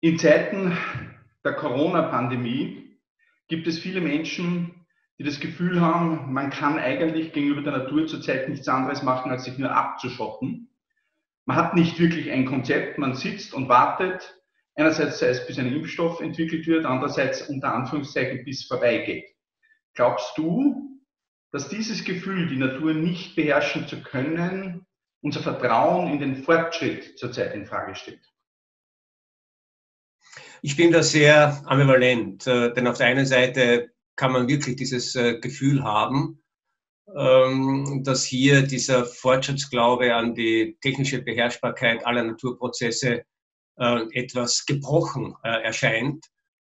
In Zeiten der Corona-Pandemie gibt es viele Menschen, die das Gefühl haben, man kann eigentlich gegenüber der Natur zurzeit nichts anderes machen, als sich nur abzuschotten. Man hat nicht wirklich ein Konzept, man sitzt und wartet. Einerseits sei es, bis ein Impfstoff entwickelt wird, andererseits unter Anführungszeichen, bis es vorbeigeht. Glaubst du, dass dieses Gefühl, die Natur nicht beherrschen zu können, unser Vertrauen in den Fortschritt zurzeit in Frage stellt? Ich bin da sehr ambivalent, denn auf der einen Seite kann man wirklich dieses Gefühl haben, dass hier dieser Fortschrittsglaube an die technische Beherrschbarkeit aller Naturprozesse etwas gebrochen erscheint.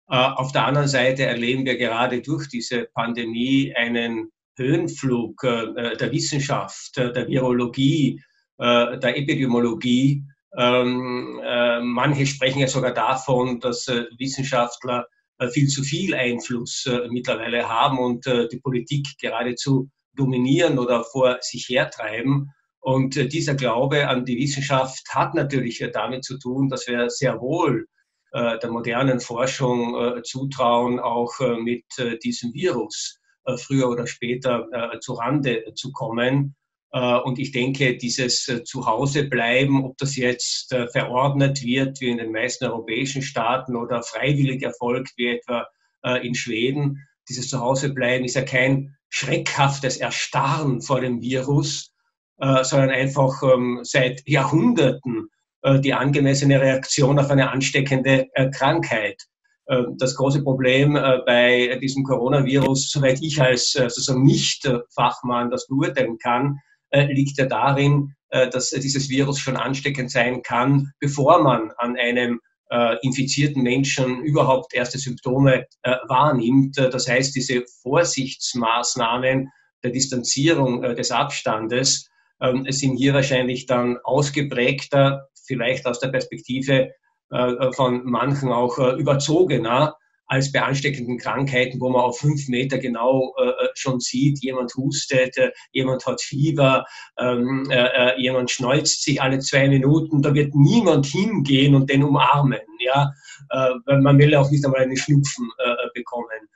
Auf der anderen Seite erleben wir gerade durch diese Pandemie einen Höhenflug der Wissenschaft, der Virologie, der Epidemiologie. Manche sprechen ja sogar davon, dass Wissenschaftler viel zu viel Einfluss mittlerweile haben und die Politik geradezu dominieren oder vor sich hertreiben. Und dieser Glaube an die Wissenschaft hat natürlich damit zu tun, dass wir sehr wohl der modernen Forschung zutrauen, auch mit diesem Virus früher oder später zu Rande zu kommen. Und ich denke, dieses Zuhausebleiben, ob das jetzt verordnet wird, wie in den meisten europäischen Staaten, oder freiwillig erfolgt, wie etwa in Schweden, dieses Zuhausebleiben ist ja kein schreckhaftes Erstarren vor dem Virus, sondern einfach seit Jahrhunderten die angemessene Reaktion auf eine ansteckende Krankheit. Das große Problem bei diesem Coronavirus, soweit ich als sozusagen Nicht-Fachmann das beurteilen kann, liegt ja darin, dass dieses Virus schon ansteckend sein kann, bevor man an einem infizierten Menschen überhaupt erste Symptome wahrnimmt. Das heißt, diese Vorsichtsmaßnahmen der Distanzierung des Abstandes sind hier wahrscheinlich dann ausgeprägter, vielleicht aus der Perspektive von manchen auch überzogener, als bei ansteckenden Krankheiten, wo man auf 5 Meter genau schon sieht, jemand hustet, jemand hat Fieber, jemand schneuzt sich alle 2 Minuten, da wird niemand hingehen und den umarmen, ja, weil man will auch nicht einmal einen Schnupfen bekommen.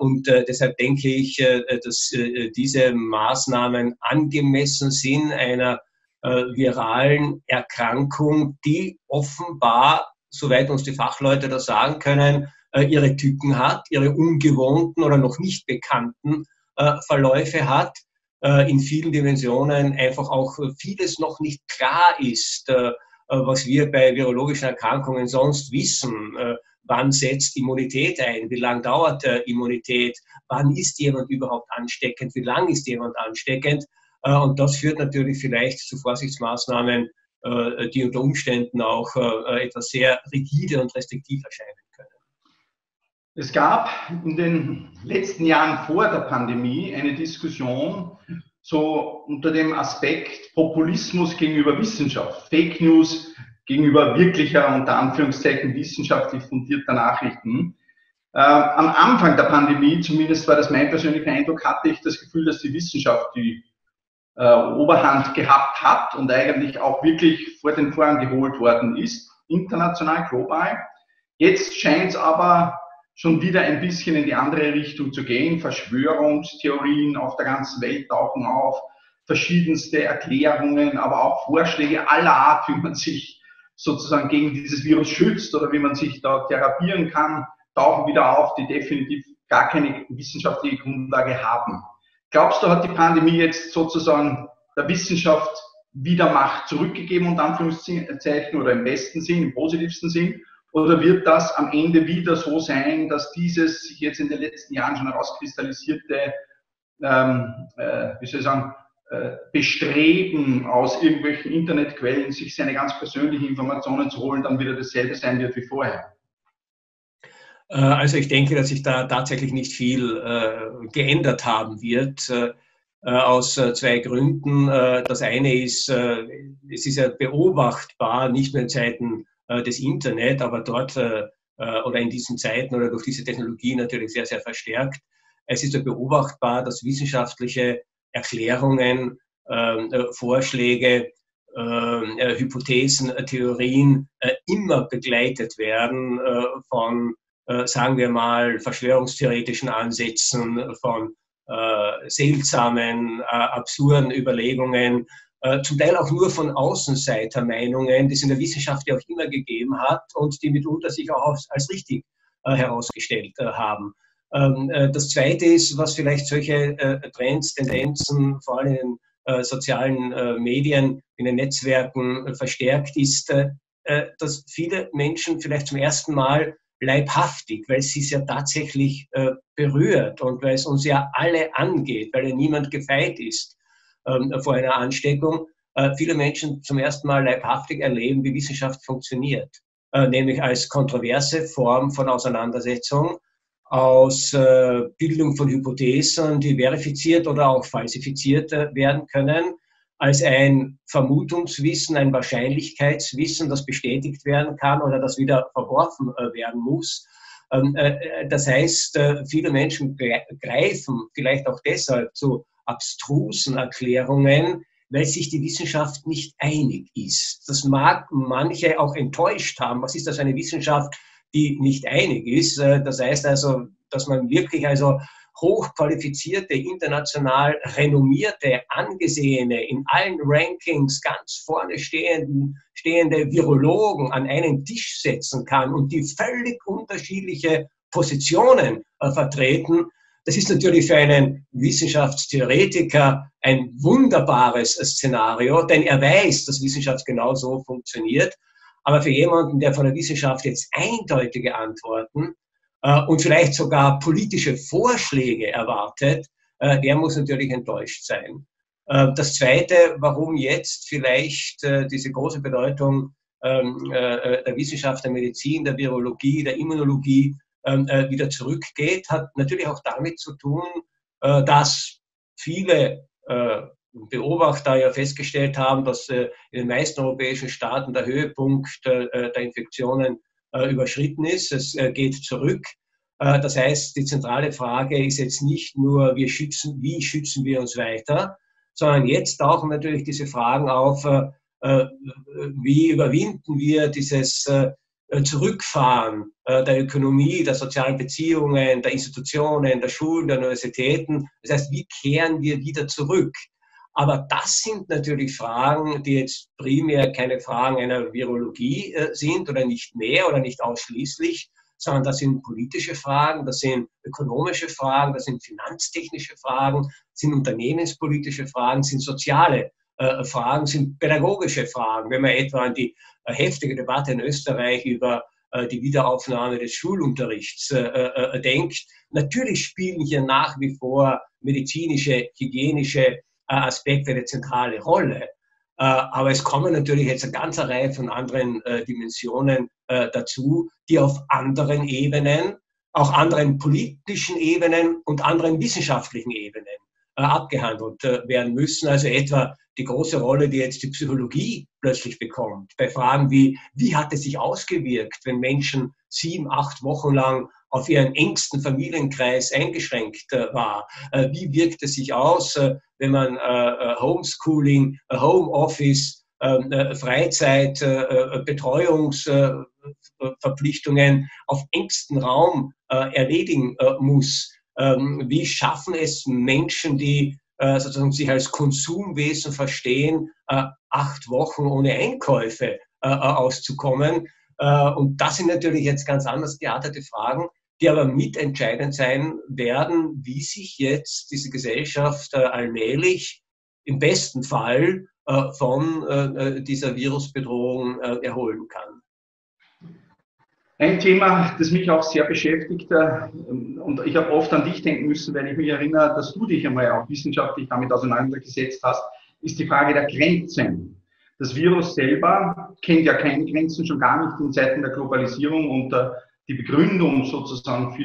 Und deshalb denke ich, dass diese Maßnahmen angemessen sind einer viralen Erkrankung, die offenbar, soweit uns die Fachleute das sagen können, ihre Tücken hat, ihre ungewohnten oder noch nicht bekannten Verläufe hat, in vielen Dimensionen einfach auch vieles noch nicht klar ist, was wir bei virologischen Erkrankungen sonst wissen. Wann setzt Immunität ein? Wie lange dauert Immunität? Wann ist jemand überhaupt ansteckend? Wie lange ist jemand ansteckend? Und das führt natürlich vielleicht zu Vorsichtsmaßnahmen, die unter Umständen auch etwas sehr rigide und restriktiv erscheinen können. Es gab in den letzten Jahren vor der Pandemie eine Diskussion so unter dem Aspekt Populismus gegenüber Wissenschaft, Fake News gegenüber wirklicher, unter Anführungszeichen, wissenschaftlich fundierter Nachrichten. Am Anfang der Pandemie, zumindest war das mein persönlicher Eindruck, hatte ich das Gefühl, dass die Wissenschaft die Oberhand gehabt hat und eigentlich auch wirklich vor den Vorhang geholt worden ist, international, global. Jetzt scheint es aber schon wieder ein bisschen in die andere Richtung zu gehen. Verschwörungstheorien auf der ganzen Welt tauchen auf, verschiedenste Erklärungen, aber auch Vorschläge aller Art, wie man sich sozusagen gegen dieses Virus schützt oder wie man sich da therapieren kann, tauchen wieder auf, die definitiv gar keine wissenschaftliche Grundlage haben. Glaubst du, hat die Pandemie jetzt sozusagen der Wissenschaft wieder Macht zurückgegeben, unter Anführungszeichen, oder im besten Sinn, im positivsten Sinn? Oder wird das am Ende wieder so sein, dass dieses sich jetzt in den letzten Jahren schon herauskristallisierte, wie soll ich sagen, Bestreben aus irgendwelchen Internetquellen, sich seine ganz persönlichen Informationen zu holen, dann wieder dasselbe sein wird wie vorher? Also ich denke, dass sich da tatsächlich nicht viel geändert haben wird, aus 2 Gründen. Das eine ist, es ist ja beobachtbar, nicht nur in Zeiten des Internet, aber dort oder in diesen Zeiten oder durch diese Technologie natürlich sehr, sehr verstärkt. Es ist ja beobachtbar, dass wissenschaftliche Erklärungen, Vorschläge Hypothesen, Theorien immer begleitet werden von, sagen wir mal, verschwörungstheoretischen Ansätzen, von seltsamen, absurden Überlegungen, zum Teil auch nur von Außenseitermeinungen, die es in der Wissenschaft ja auch immer gegeben hat und die mitunter sich auch als richtig herausgestellt haben. Das Zweite ist, was vielleicht solche Trends, Tendenzen, vor allem in den sozialen Medien, in den Netzwerken verstärkt, ist, dass viele Menschen vielleicht zum ersten Mal leibhaftig, weil es ja tatsächlich berührt und weil es uns ja alle angeht, weil ja niemand gefeit ist vor einer Ansteckung, viele Menschen zum ersten Mal leibhaftig erleben, wie Wissenschaft funktioniert, nämlich als kontroverse Form von Auseinandersetzung, aus Bildung von Hypothesen, die verifiziert oder auch falsifiziert werden können, als ein Vermutungswissen, ein Wahrscheinlichkeitswissen, das bestätigt werden kann oder das wieder verworfen werden muss. Das heißt, viele Menschen greifen vielleicht auch deshalb zu abstrusen Erklärungen, weil sich die Wissenschaft nicht einig ist. Das mag manche auch enttäuscht haben. Was ist das, eine Wissenschaft, die nicht einig ist? Das heißt also, dass man wirklich also hochqualifizierte, international renommierte, angesehene, in allen Rankings ganz vorne stehende Virologen an einen Tisch setzen kann und die völlig unterschiedliche Positionen vertreten. Das ist natürlich für einen Wissenschaftstheoretiker ein wunderbares Szenario, denn er weiß, dass Wissenschaft genau so funktioniert. Aber für jemanden, der von der Wissenschaft jetzt eindeutige Antworten und vielleicht sogar politische Vorschläge erwartet, der muss natürlich enttäuscht sein. Das Zweite, warum jetzt vielleicht diese große Bedeutung der Wissenschaft, der Medizin, der Virologie, der Immunologie wieder zurückgeht, hat natürlich auch damit zu tun, dass viele Beobachter ja festgestellt haben, dass in den meisten europäischen Staaten der Höhepunkt der Infektionen überschritten ist. Es geht zurück. Das heißt, die zentrale Frage ist jetzt nicht nur, wie schützen wir uns weiter, sondern jetzt tauchen natürlich diese Fragen auf, wie überwinden wir dieses Zurückfahren der Ökonomie, der sozialen Beziehungen, der Institutionen, der Schulen, der Universitäten. Das heißt, wie kehren wir wieder zurück? Aber das sind natürlich Fragen, die jetzt primär keine Fragen einer Virologie sind oder nicht mehr oder nicht ausschließlich, sondern das sind politische Fragen, das sind ökonomische Fragen, das sind finanztechnische Fragen, das sind unternehmenspolitische Fragen, das sind soziale Fragen, sind pädagogische Fragen. Wenn man etwa an die heftige Debatte in Österreich über die Wiederaufnahme des Schulunterrichts denkt, natürlich spielen hier nach wie vor medizinische, hygienische Aspekte eine zentrale Rolle. Aber es kommen natürlich jetzt eine ganze Reihe von anderen Dimensionen dazu, die auf anderen Ebenen, auch anderen politischen Ebenen und anderen wissenschaftlichen Ebenen abgehandelt werden müssen. Also etwa die große Rolle, die jetzt die Psychologie plötzlich bekommt, bei Fragen wie hat es sich ausgewirkt, wenn Menschen 7, 8 Wochen lang auf ihren engsten Familienkreis eingeschränkt war. Wie wirkt es sich aus, wenn man Homeschooling, Homeoffice, Freizeit, Betreuungsverpflichtungen auf engstem Raum erledigen muss? Wie schaffen es Menschen, die sozusagen sich als Konsumwesen verstehen, 8 Wochen ohne Einkäufe auszukommen? Und das sind natürlich jetzt ganz anders geartete Fragen, die aber mitentscheidend sein werden, wie sich jetzt diese Gesellschaft allmählich im besten Fall von dieser Virusbedrohung erholen kann. Ein Thema, das mich auch sehr beschäftigt, und ich habe oft an dich denken müssen, weil ich mich erinnere, dass du dich einmal auch wissenschaftlich damit auseinandergesetzt hast, ist die Frage der Grenzen. Das Virus selber kennt ja keine Grenzen, schon gar nicht in Zeiten der Globalisierung, und die Begründung sozusagen für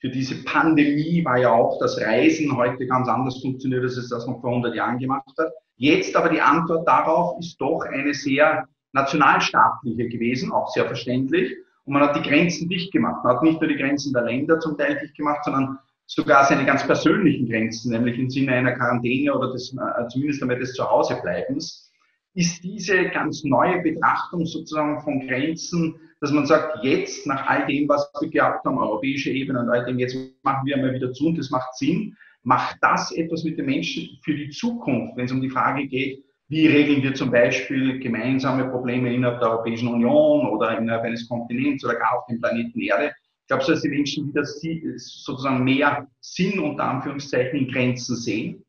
diese Pandemie war ja auch, dass Reisen heute ganz anders funktioniert, als es das noch vor 100 Jahren gemacht hat. Jetzt aber die Antwort darauf ist doch eine sehr nationalstaatliche gewesen, auch sehr verständlich. Und man hat die Grenzen dicht gemacht. Man hat nicht nur die Grenzen der Länder zum Teil dicht gemacht, sondern sogar seine ganz persönlichen Grenzen, nämlich im Sinne einer Quarantäne oder zumindest einmal des Zuhausebleibens. ist diese ganz neue Betrachtung sozusagen von Grenzen, dass man sagt, jetzt nach all dem, was wir gehabt haben, europäische Ebene und all dem, jetzt machen wir mal wieder zu und das macht Sinn. Macht das etwas mit den Menschen für die Zukunft, wenn es um die Frage geht, wie regeln wir zum Beispiel gemeinsame Probleme innerhalb der Europäischen Union oder innerhalb eines Kontinents oder gar auf dem Planeten Erde? Ich glaube, so dass die Menschen wieder sozusagen mehr Sinn unter Anführungszeichen in Grenzen sehen.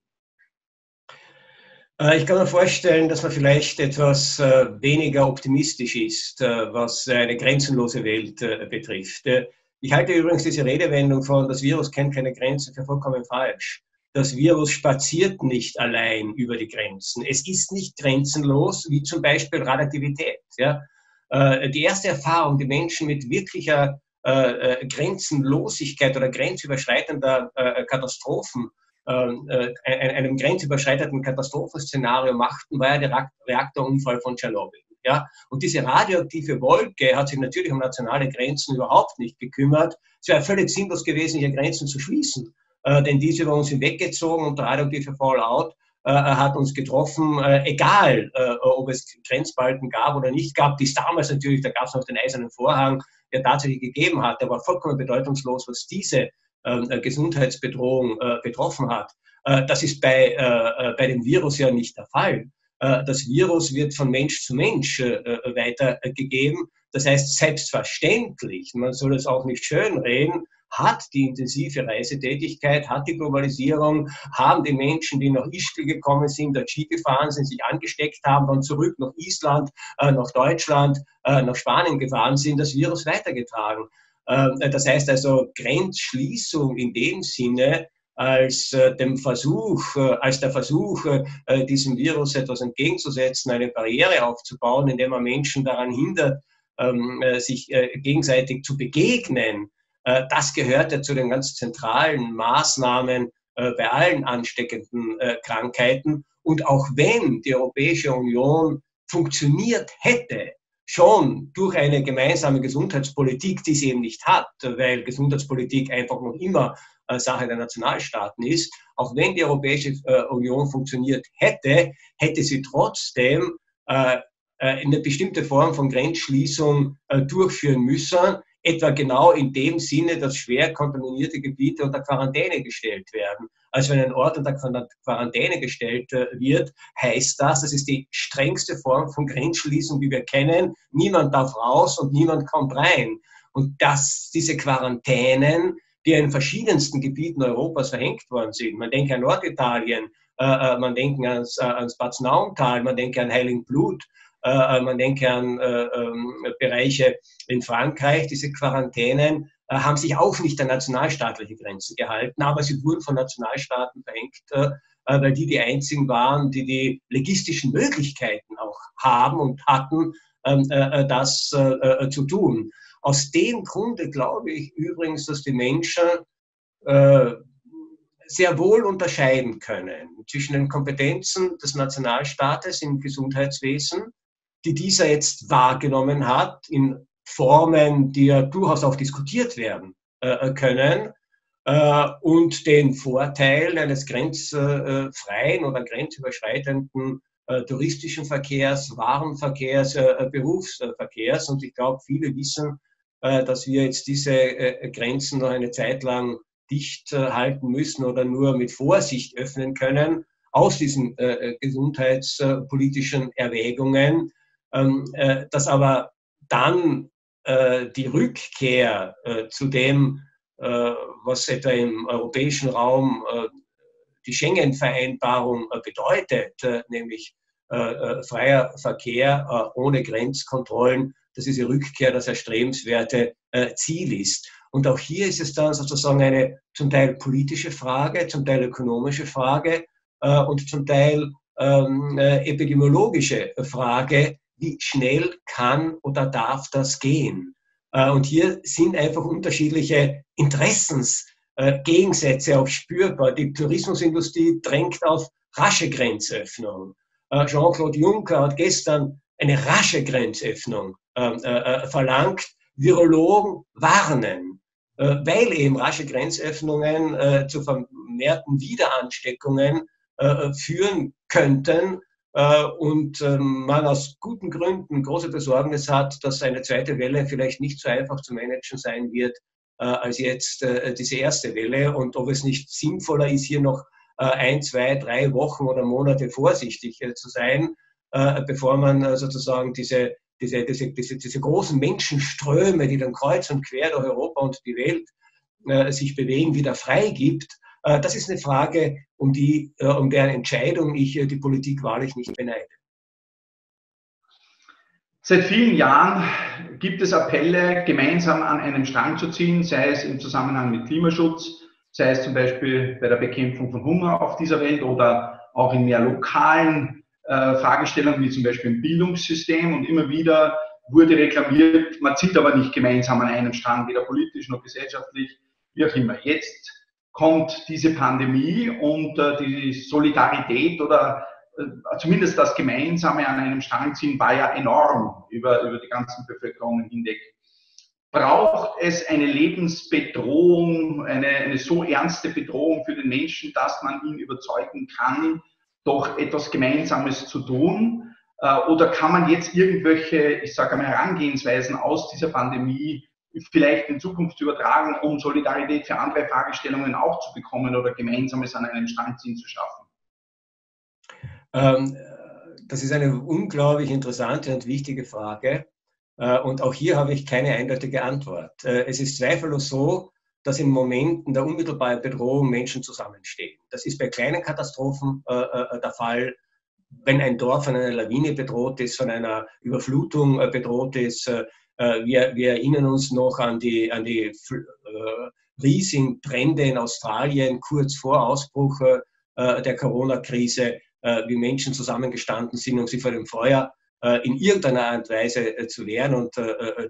Ich kann mir vorstellen, dass man vielleicht etwas weniger optimistisch ist, was eine grenzenlose Welt betrifft. Ich halte übrigens diese Redewendung von, das Virus kennt keine Grenzen, für vollkommen falsch. Das Virus spaziert nicht allein über die Grenzen. Es ist nicht grenzenlos, wie zum Beispiel Radioaktivität. Ja? Die erste Erfahrung, die Menschen mit wirklicher Grenzenlosigkeit oder grenzüberschreitender Katastrophen einem grenzüberschreitenden Katastrophenszenario machten, war ja der Reaktorunfall von Tschernobyl. Ja? Und diese radioaktive Wolke hat sich natürlich um nationale Grenzen überhaupt nicht gekümmert. Es wäre völlig sinnlos gewesen, hier Grenzen zu schließen, denn diese über uns hinweggezogen und der radioaktive Fallout hat uns getroffen, egal ob es Grenzbalken gab oder nicht gab, die es damals natürlich, da gab es noch den Eisernen Vorhang, der tatsächlich gegeben hat, der war vollkommen bedeutungslos, was diese Gesundheitsbedrohung betroffen hat. Das ist bei dem Virus ja nicht der Fall. Das Virus wird von Mensch zu Mensch weitergegeben. Das heißt, selbstverständlich, man soll es auch nicht schönreden, hat die intensive Reisetätigkeit, hat die Globalisierung, haben die Menschen, die nach Ischgl gekommen sind, dort Ski gefahren sind, sich angesteckt haben, dann zurück nach Island, nach Deutschland, nach Spanien gefahren sind, das Virus weitergetragen. Das heißt also, Grenzschließung in dem Sinne als der Versuch, diesem Virus etwas entgegenzusetzen, eine Barriere aufzubauen, indem man Menschen daran hindert, sich gegenseitig zu begegnen, das gehört ja zu den ganz zentralen Maßnahmen bei allen ansteckenden Krankheiten. Und auch wenn die Europäische Union funktioniert hätte, schon durch eine gemeinsame Gesundheitspolitik, die sie eben nicht hat, weil Gesundheitspolitik einfach noch immer Sache der Nationalstaaten ist, auch wenn die Europäische Union funktioniert hätte, hätte sie trotzdem eine bestimmte Form von Grenzschließung durchführen müssen, etwa genau in dem Sinne, dass schwer kontaminierte Gebiete unter Quarantäne gestellt werden. Also wenn ein Ort unter Quarantäne gestellt wird, heißt das, das ist die strengste Form von Grenzschließung, die wir kennen. Niemand darf raus und niemand kommt rein. Und diese Quarantänen, die in verschiedensten Gebieten Europas verhängt worden sind, man denke an Norditalien, man denke ans Bad Nauental, man denke an Heiligenblut, man denke an Bereiche in Frankreich, diese Quarantänen haben sich auch nicht an nationalstaatliche Grenzen gehalten, aber sie wurden von Nationalstaaten verhängt, weil die einzigen waren, die die logistischen Möglichkeiten auch haben und hatten, das zu tun. Aus dem Grunde glaube ich übrigens, dass die Menschen sehr wohl unterscheiden können zwischen den Kompetenzen des Nationalstaates im Gesundheitswesen, die dieser jetzt wahrgenommen hat, in Formen, die ja durchaus auch diskutiert werden können, und den Vorteil eines grenzfreien oder grenzüberschreitenden touristischen Verkehrs, Warenverkehrs, Berufsverkehrs. Und ich glaube, viele wissen, dass wir jetzt diese Grenzen noch eine Zeit lang dicht halten müssen oder nur mit Vorsicht öffnen können, aus diesen gesundheitspolitischen Erwägungen, dass aber dann die Rückkehr zu dem, was etwa im europäischen Raum die Schengen-Vereinbarung bedeutet, nämlich freier Verkehr ohne Grenzkontrollen, dass diese Rückkehr das erstrebenswerte Ziel ist. Und auch hier ist es dann sozusagen eine zum Teil politische Frage, zum Teil ökonomische Frage und zum Teil epidemiologische Frage, wie schnell kann oder darf das gehen? Und hier sind einfach unterschiedliche Interessensgegensätze auch spürbar. Die Tourismusindustrie drängt auf rasche Grenzöffnung. Jean-Claude Juncker hat gestern eine rasche Grenzöffnung verlangt. Virologen warnen, weil eben rasche Grenzöffnungen zu vermehrten Wiederansteckungen führen könnten. und man aus guten Gründen große Besorgnis hat, dass eine zweite Welle vielleicht nicht so einfach zu managen sein wird als jetzt diese erste Welle und ob es nicht sinnvoller ist, hier noch 1, 2, 3 Wochen oder Monate vorsichtig zu sein, bevor man sozusagen diese großen Menschenströme, die dann kreuz und quer durch Europa und die Welt sich bewegen, wieder freigibt. Das ist eine Frage, um deren Entscheidung ich die Politik wahrlich nicht beneide. Seit vielen Jahren gibt es Appelle, gemeinsam an einem Strang zu ziehen, sei es im Zusammenhang mit Klimaschutz, sei es zum Beispiel bei der Bekämpfung von Hunger auf dieser Welt oder auch in mehr lokalen Fragestellungen, wie zum Beispiel im Bildungssystem. Und immer wieder wurde reklamiert, man zieht aber nicht gemeinsam an einem Strang, weder politisch noch gesellschaftlich, wie auch immer. Jetzt kommt diese Pandemie und die Solidarität oder zumindest das Gemeinsame an einem Strang ziehen war ja enorm über die ganzen Bevölkerungen hinweg. Braucht es eine Lebensbedrohung, eine so ernste Bedrohung für den Menschen, dass man ihn überzeugen kann, doch etwas Gemeinsames zu tun? Oder kann man jetzt irgendwelche, ich sage mal, Herangehensweisen aus dieser Pandemie vielleicht in Zukunft übertragen, um Solidarität für andere Fragestellungen auch zu bekommen oder Gemeinsames an einem Strang ziehen zu schaffen? Das ist eine unglaublich interessante und wichtige Frage. Und auch hier habe ich keine eindeutige Antwort. Es ist zweifellos so, dass in Momenten der unmittelbaren Bedrohung Menschen zusammenstehen. Das ist bei kleinen Katastrophen der Fall. Wenn ein Dorf von einer Lawine bedroht ist, von einer Überflutung bedroht ist, wir erinnern uns noch an die riesigen Brände in Australien kurz vor Ausbruch der Corona-Krise, wie Menschen zusammengestanden sind, um sich vor dem Feuer in irgendeiner Art und Weise zu wehren und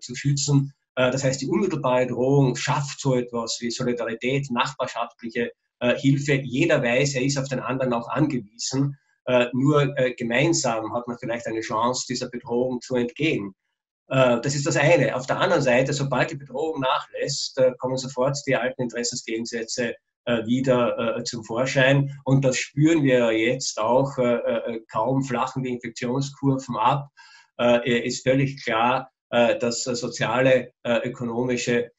zu schützen. Das heißt, die unmittelbare Drohung schafft so etwas wie Solidarität, nachbarschaftliche Hilfe. Jeder weiß, er ist auf den anderen auch angewiesen. Nur gemeinsam hat man vielleicht eine Chance, dieser Bedrohung zu entgehen. Das ist das eine. Auf der anderen Seite, sobald die Bedrohung nachlässt, kommen sofort die alten Interessensgegensätze wieder zum Vorschein. Und das spüren wir jetzt auch. Kaum flachen die Infektionskurven ab. Ist völlig klar, dass soziale, ökonomische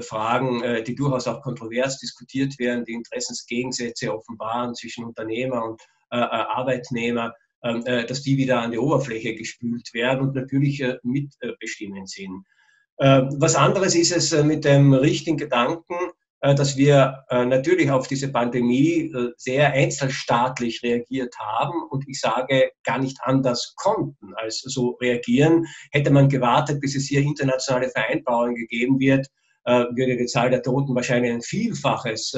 Fragen, die durchaus auch kontrovers diskutiert werden, die Interessensgegensätze offenbaren zwischen Unternehmer und Arbeitnehmer, dass die wieder an die Oberfläche gespült werden und natürlich mitbestimmend sind. Was anderes ist es mit dem richtigen Gedanken, dass wir natürlich auf diese Pandemie sehr einzelstaatlich reagiert haben und ich sage gar nicht anders konnten als so reagieren. Hätte man gewartet, bis es hier internationale Vereinbarungen gegeben wird, würde die Zahl der Toten wahrscheinlich ein Vielfaches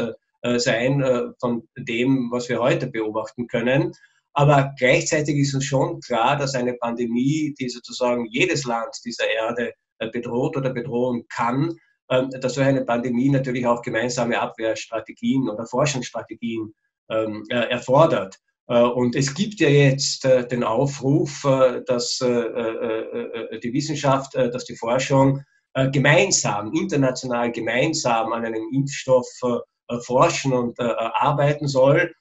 sein von dem, was wir heute beobachten können. Aber gleichzeitig ist uns schon klar, dass eine Pandemie, die sozusagen jedes Land dieser Erde bedroht oder bedrohen kann, dass so eine Pandemie natürlich auch gemeinsame Abwehrstrategien oder Forschungsstrategien erfordert. Und es gibt ja jetzt den Aufruf, dass die Wissenschaft, dass die Forschung gemeinsam, international gemeinsam an einem Impfstoff forschen und arbeiten soll.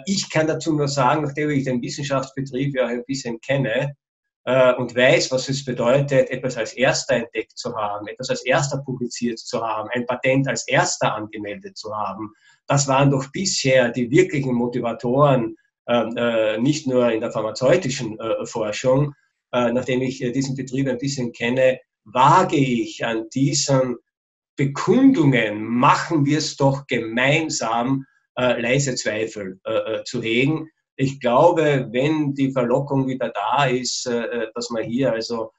Ich kann dazu nur sagen, nachdem ich den Wissenschaftsbetrieb ja ein bisschen kenne, und weiß, was es bedeutet, etwas als Erster entdeckt zu haben, etwas als Erster publiziert zu haben, ein Patent als Erster angemeldet zu haben. Das waren doch bisher die wirklichen Motivatoren, nicht nur in der pharmazeutischen Forschung. Nachdem ich diesen Betrieb ein bisschen kenne, wage ich an diesen Bekundungen, machen wir es doch gemeinsam, leise Zweifel zu hegen. Ich glaube, wenn die Verlockung wieder da ist, dass man hier also,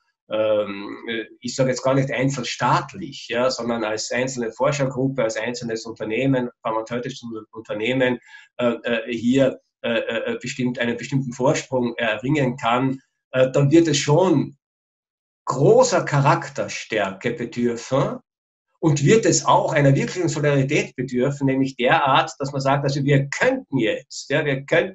ich sage jetzt gar nicht einfach staatlich, ja, sondern als einzelne Forschergruppe, als einzelnes Unternehmen, pharmazeutisches Unternehmen, hier einen bestimmten Vorsprung erringen kann, dann wird es schon großer Charakterstärke bedürfen. Und wird es auch einer wirklichen Solidarität bedürfen, nämlich derart, dass man sagt, also wir könnten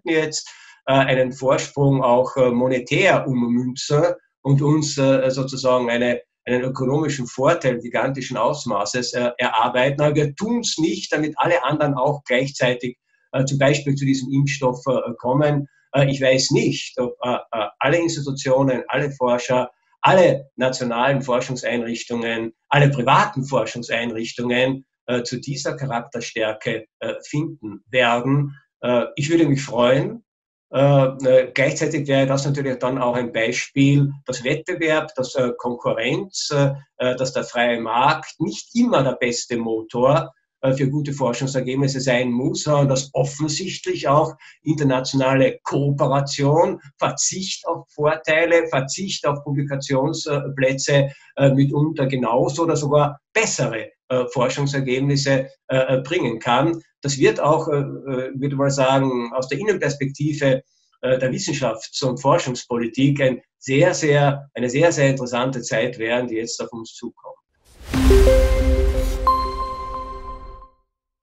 jetzt einen Vorsprung auch monetär ummünzen und uns sozusagen einen ökonomischen Vorteil gigantischen Ausmaßes erarbeiten. Aber wir tun es nicht, damit alle anderen auch gleichzeitig zum Beispiel zu diesem Impfstoff kommen. Ich weiß nicht, ob alle Institutionen, alle Forscher, alle nationalen Forschungseinrichtungen, alle privaten Forschungseinrichtungen zu dieser Charakterstärke finden werden. Ich würde mich freuen. Gleichzeitig wäre das natürlich dann auch ein Beispiel, dass Wettbewerb, dass Konkurrenz, dass der freie Markt nicht immer der beste Motor für gute Forschungsergebnisse sein muss, sondern dass offensichtlich auch internationale Kooperation, Verzicht auf Vorteile, Verzicht auf Publikationsplätze mitunter genauso oder sogar bessere Forschungsergebnisse bringen kann. Das wird auch, würde ich mal sagen, aus der Innenperspektive der Wissenschafts- und Forschungspolitik eine sehr, sehr interessante Zeit werden, die jetzt auf uns zukommt.